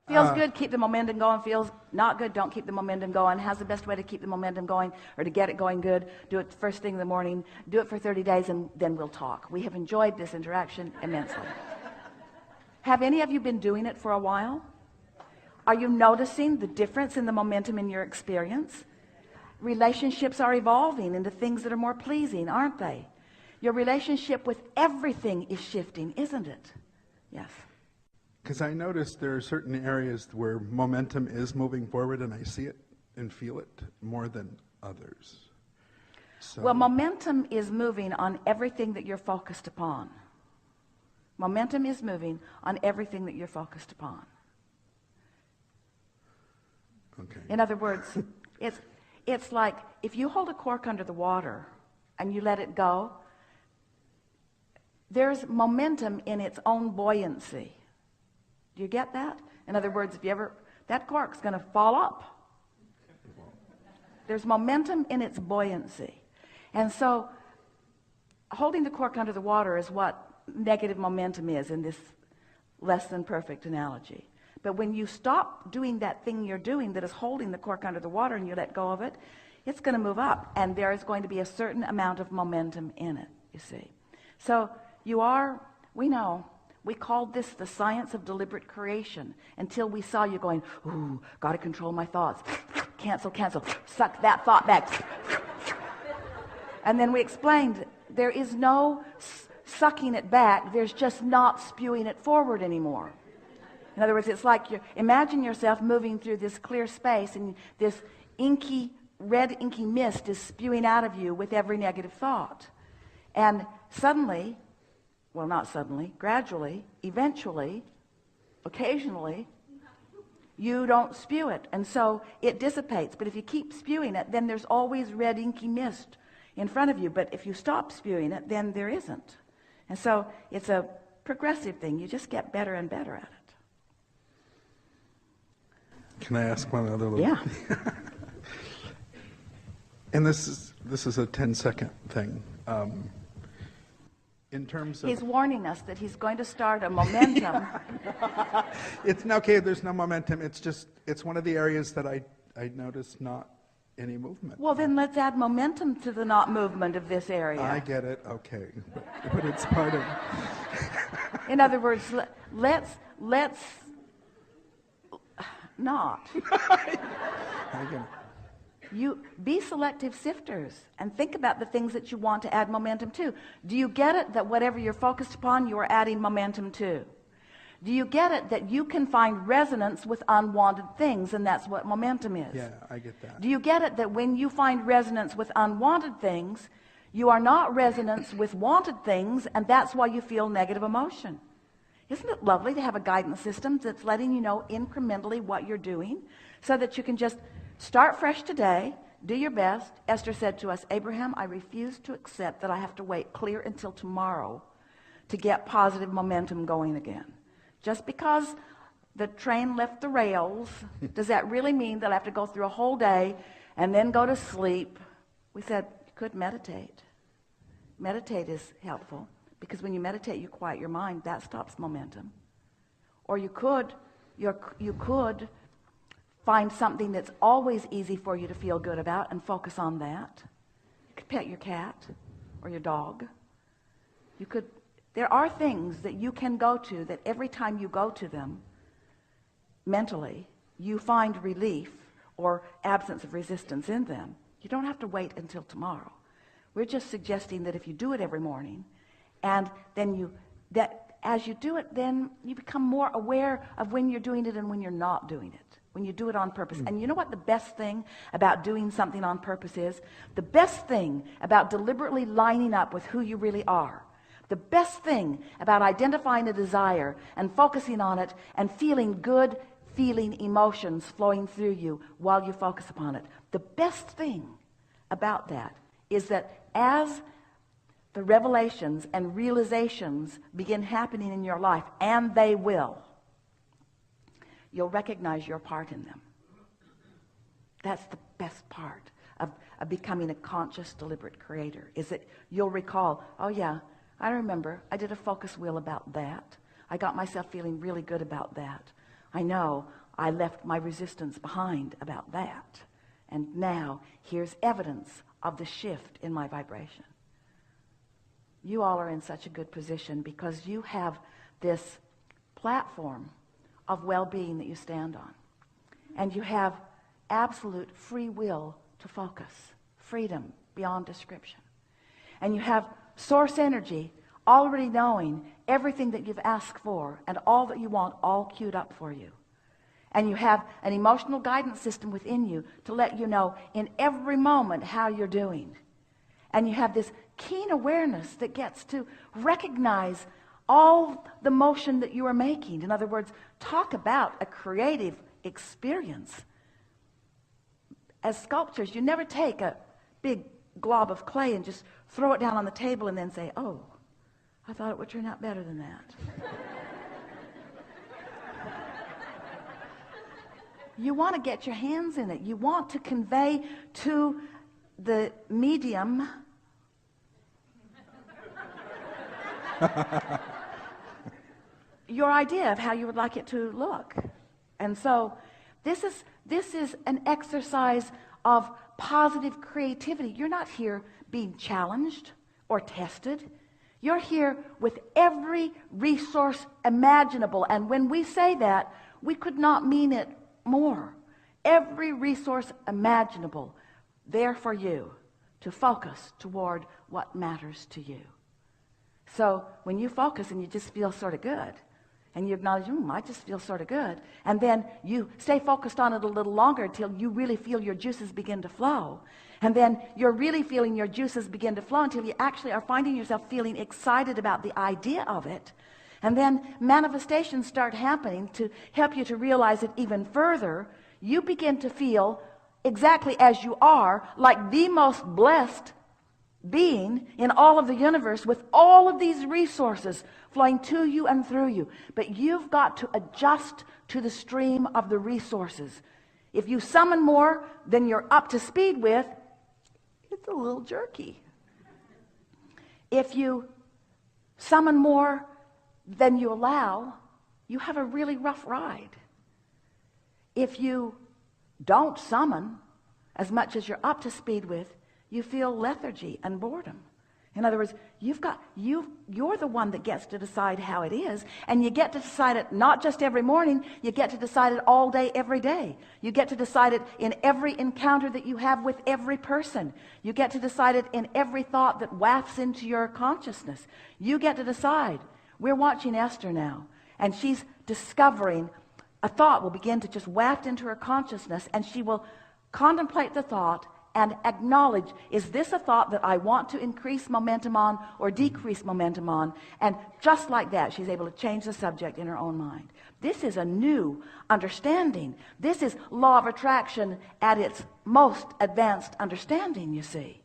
Feels good, keep the momentum going. Feels not good, don't keep the momentum going. How's the best way to keep the momentum going or to get it going good? Do it first thing in the morning. Do it for 30 days and then we'll talk. We have enjoyed this interaction immensely. Have any of you been doing it for a while? Are you noticing the difference in the momentum in your experience? Relationships are evolving into things that are more pleasing, aren't they? Your relationship with everything is shifting, isn't it? Yes. Because I noticed there are certain areas where momentum is moving forward and I see it and feel it more than others. So. Well, momentum is moving on everything that you're focused upon. Momentum is moving on everything that you're focused upon. Okay. In other words, it's like if you hold a cork under the water and you let it go, there's momentum in its own buoyancy. Do you get that? In other words, if you ever, that cork's going to fall up. There's momentum in its buoyancy. And so holding the cork under the water is what negative momentum is in this less than perfect analogy. But when you stop doing that thing you're doing that is holding the cork under the water and you let go of it, it's going to move up. And there is going to be a certain amount of momentum in it, you see. So we know, we called this the science of deliberate creation until we saw you going, ooh, got to control my thoughts. Cancel, suck that thought back. And then we explained there is no sucking it back. There's just not spewing it forward anymore. In other words, it's like imagine yourself moving through this clear space and this red inky mist is spewing out of you with every negative thought. And suddenly, well, not suddenly, gradually, eventually, occasionally, you don't spew it. And so it dissipates. But if you keep spewing it, then there's always red inky mist in front of you. But if you stop spewing it, then there isn't. And so it's a progressive thing. You just get better and better at it. Can I ask one other little? Yeah. And this is a 10-second thing. In terms of, he's warning us that he's going to start a momentum. It's okay. There's no momentum. It's one of the areas that I noticed not any movement. Well, then let's add momentum to the not movement of this area. I get it. Okay, but it's part of. In other words, let's not. I get it. You be selective sifters and think about the things that you want to add momentum to. Do you get it that whatever you're focused upon, you are adding momentum to? Do you get it that you can find resonance with unwanted things, and that's what momentum is? Yeah, I get that. Do you get it that when you find resonance with unwanted things, you are not resonance with wanted things, and that's why you feel negative emotion? Isn't it lovely to have a guidance system that's letting you know incrementally what you're doing so that you can just start fresh today, do your best. Esther said to us, Abraham, I refuse to accept that I have to wait clear until tomorrow to get positive momentum going again. Just because the train left the rails, does that really mean that I have to go through a whole day and then go to sleep? We said, you could meditate. Meditate is helpful because when you meditate, you quiet your mind. That stops momentum. Or you could find something that's always easy for you to feel good about and focus on that. You could pet your cat or your dog. There are things that you can go to that every time you go to them mentally, you find relief or absence of resistance in them. You don't have to wait until tomorrow. We're just suggesting that if you do it every morning, and then as you do it, then you become more aware of when you're doing it and when you're not doing it. When you do it on purpose. And you know what the best thing about doing something on purpose is? The best thing about deliberately lining up with who you really are. The best thing about identifying a desire and focusing on it and feeling good feeling emotions flowing through you while you focus upon it. The best thing about that is that as the revelations and realizations begin happening in your life, and they will, you'll recognize your part in them. That's the best part of becoming a conscious, deliberate creator, is that you'll recall, oh yeah, I remember I did a focus wheel about that. I got myself feeling really good about that. I know I left my resistance behind about that. And now here's evidence of the shift in my vibration. You all are in such a good position because you have this platform of well-being that you stand on. And you have absolute free will to focus, freedom beyond description. And you have source energy already knowing everything that you've asked for and all that you want all queued up for you. And you have an emotional guidance system within you to let you know in every moment how you're doing. And you have this keen awareness that gets to recognize all the motion that you are making. In other words, talk about a creative experience. As sculptors, you never take a big glob of clay and just throw it down on the table and then say, oh, I thought it would turn out better than that. You want to get your hands in it. You want to convey to the medium your idea of how you would like it to look. And so this is an exercise of positive creativity. You're not here being challenged or tested. You're here with every resource imaginable. And when we say that, we could not mean it more. Every resource imaginable there for you to focus toward what matters to you. So when you focus and you just feel sort of good, and you acknowledge, I just feel sort of good, and then you stay focused on it a little longer until you really feel your juices begin to flow, and then you're really feeling your juices begin to flow until you actually are finding yourself feeling excited about the idea of it. And then manifestations start happening to help you to realize it even further. You begin to feel exactly as you are, like the most blessed being in all of the universe, with all of these resources flowing to you and through you. But you've got to adjust to the stream of the resources. If you summon more than you're up to speed with, it's a little jerky. If you summon more than you allow, you have a really rough ride. If you don't summon as much as you're up to speed with, you feel lethargy and boredom. In other words, you're the one that gets to decide how it is, and you get to decide it not just every morning, you get to decide it all day, every day. You get to decide it in every encounter that you have with every person. You get to decide it in every thought that wafts into your consciousness. You get to decide. We're watching Esther now, and she's discovering a thought will begin to just waft into her consciousness, and she will contemplate the thought and acknowledge, is this a thought that I want to increase momentum on or decrease momentum on? And just like that, she's able to change the subject in her own mind. This is a new understanding. This is law of attraction at its most advanced understanding, you see.